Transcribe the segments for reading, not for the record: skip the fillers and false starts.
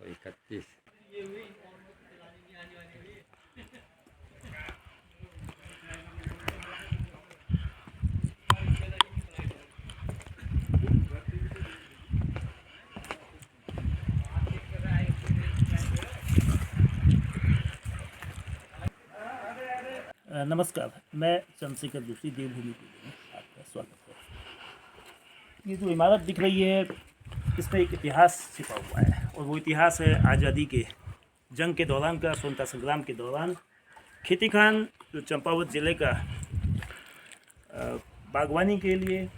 1931। नमस्कार, मैं चंद्रशेखर जोशी देवभूमि टीवी में आपका स्वागत है। ये जो इमारत दिख रही है, इसमें एक इतिहास छिपा हुआ है और वो इतिहास है आज़ादी के जंग के दौरान का, स्वतंत्रता संग्राम के दौरान। खेती खान जो चंपावत ज़िले का बागवानी के लिए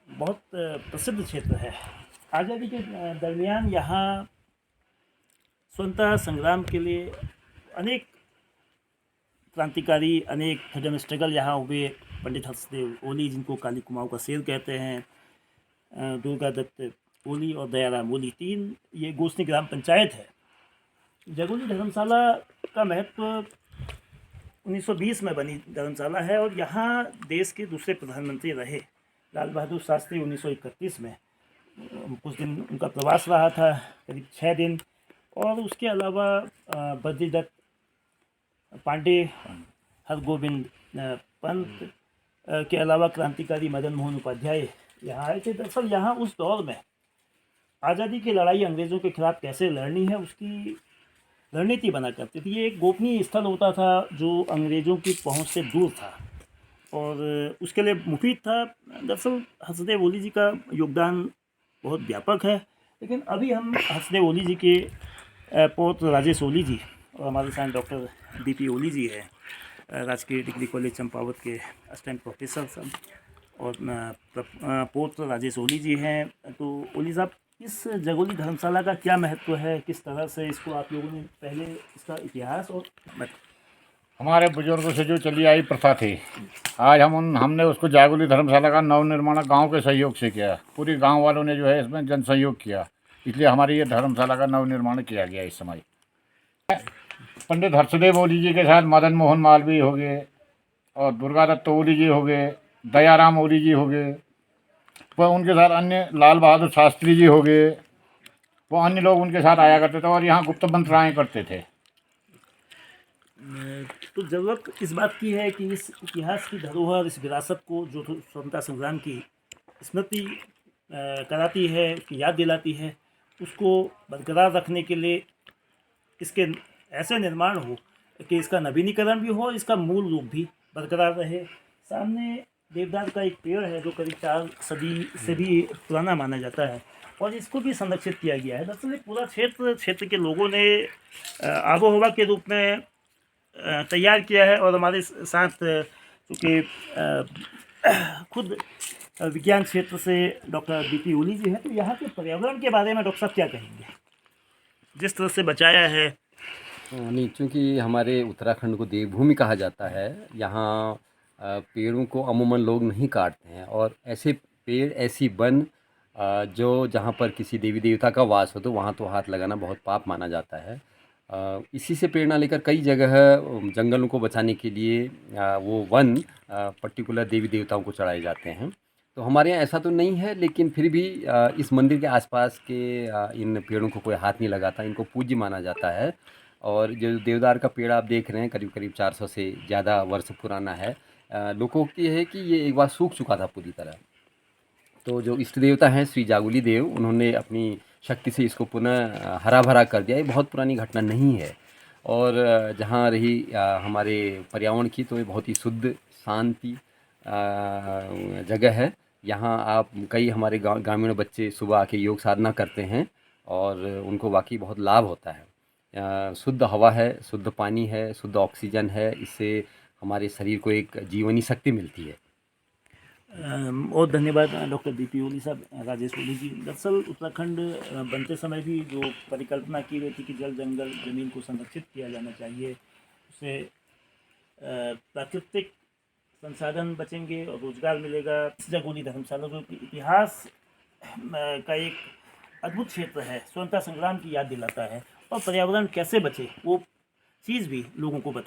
बहुत प्रसिद्ध क्षेत्र है। आज़ादी के दरमियान यहाँ स्वतंत्रता संग्राम के लिए अनेक क्रांतिकारी, अनेक फ्रीडम स्ट्रगल यहाँ हुए। पंडित हंसदेव ओली, जिनको काली कुमाऊँ का शेर कहते हैं, दुर्गा दत्त ओली और दयाराम ओली, 3 ये गोसनी ग्राम पंचायत है। जगोली धर्मशाला का महत्व 1920 में बनी धर्मशाला है और यहाँ देश के दूसरे प्रधानमंत्री रहे लाल बहादुर शास्त्री 1931 में। कुछ दिन उनका प्रवास रहा था, करीब 6 दिन। और उसके अलावा बद्रीदत्त पांडे, हरगोविंद पंत के अलावा क्रांतिकारी मदन मोहन उपाध्याय यहाँ आए थे। दरअसल यहाँ उस दौर में आज़ादी की लड़ाई अंग्रेज़ों के खिलाफ कैसे लड़नी है, उसकी रणनीति बना करती थी। ये एक गोपनीय स्थल होता था जो अंग्रेज़ों की पहुंच से दूर था और उसके लिए मुफीद था। दरअसल हंसदेव ओली जी का योगदान बहुत व्यापक है, लेकिन अभी हम हंसदेव ओली जी के पौत्र राजेश ओली जी और हमारे साथ डॉक्टर बीपी ओली जी है, राजकीय डिग्री कॉलेज चंपावत के असिस्टेंट प्रोफेसर सब, और पौत्र राजेश ओली जी हैं। तो ओली साहब, इस जगोली धर्मशाला का क्या महत्व है, किस तरह से इसको आप लोगों ने पहले इसका इतिहास और हमारे बुजुर्गों से जो चली आई प्रथा थी, आज हमने उसको जागोली धर्मशाला का नवनिर्माण गांव के सहयोग से किया। पूरी गांव वालों ने जो है इसमें जन सहयोग किया, इसलिए हमारी ये धर्मशाला का नवनिर्माण किया गया। इस समय पंडित हर्षदेव ओली जी के साथ मदन मोहन मालवीय हो गए और दुर्गा दत्त ओली जी हो गए, दयाराम ओली जी हो गए, वह उनके साथ अन्य लाल बहादुर शास्त्री जी हो गए, वो अन्य लोग उनके साथ आया करते थे और यहाँ गुप्त मंत्राएँ करते थे। तो ज़रूरत इस बात की है कि इस इतिहास की धरोहर, इस विरासत को जो स्वतंत्रता संग्राम की स्मृति कराती है, उसकी याद दिलाती है, उसको बरकरार रखने के लिए इसके ऐसे निर्माण हो कि इसका नवीनीकरण भी हो, इसका मूल रूप भी बरकरार रहे। सामने देवदार का एक पेड़ है जो करीब 4 सदी से भी पुराना माना जाता है और इसको भी संरक्षित किया गया है। दरअसल पूरा क्षेत्र के लोगों ने आबो हवा के रूप में तैयार किया है। और हमारे साथ चूँकि खुद विज्ञान क्षेत्र से डॉक्टर बीपी ओली जी हैं, तो यहाँ के पर्यावरण के बारे में डॉक्टर साहब क्या कहेंगे, जिस तरह से बचाया है? नहीं, चूँकि हमारे उत्तराखंड को देवभूमि कहा जाता है, यहाँ पेड़ों को अमूमन लोग नहीं काटते हैं और ऐसे पेड़, ऐसी वन जो जहाँ पर किसी देवी देवता का वास हो तो वहाँ तो हाथ लगाना बहुत पाप माना जाता है। इसी से प्रेरणा लेकर कई जगह जंगलों को बचाने के लिए वो वन पर्टिकुलर देवी देवताओं को चढ़ाए जाते हैं। तो हमारे यहाँ ऐसा तो नहीं है, लेकिन फिर भी इस मंदिर के आसपास के इन पेड़ों को कोई हाथ नहीं लगाता, इनको पूज्य माना जाता है। और जो देवदार का पेड़ आप देख रहे हैं, करीब करीब 400 से ज़्यादा वर्ष पुराना है। लोकोक्ति है कि ये एक बार सूख चुका था पूरी तरह। तो जो इष्ट देवता हैं श्री जागुली देव, उन्होंने अपनी शक्ति से इसको पुनः हरा भरा कर दिया। ये बहुत पुरानी घटना नहीं है। और जहाँ रही हमारे पर्यावरण की, तो ये बहुत ही शुद्ध, शांति जगह है। यहाँ आप कई हमारे ग्रामीण बच्चे सुबह आके योग साधना करते हैं और उनको वाकई बहुत लाभ होता है। शुद्ध हवा है, शुद्ध पानी है, शुद्ध ऑक्सीजन है, इससे हमारे शरीर को एक जीवनी शक्ति मिलती है। बहुत धन्यवाद डॉक्टर बीपी ओली साहब, राजेश ओली जी। दरअसल उत्तराखंड बनते समय भी जो परिकल्पना की गई थी कि जल जंगल ज़मीन को संरक्षित किया जाना चाहिए, उससे प्राकृतिक संसाधन बचेंगे और रोजगार मिलेगा। इस जगोली धर्मशाला जो इतिहास का एक अद्भुत क्षेत्र है, स्वतंत्रता संग्राम की याद दिलाता है और पर्यावरण कैसे बचे वो चीज़ भी लोगों को बता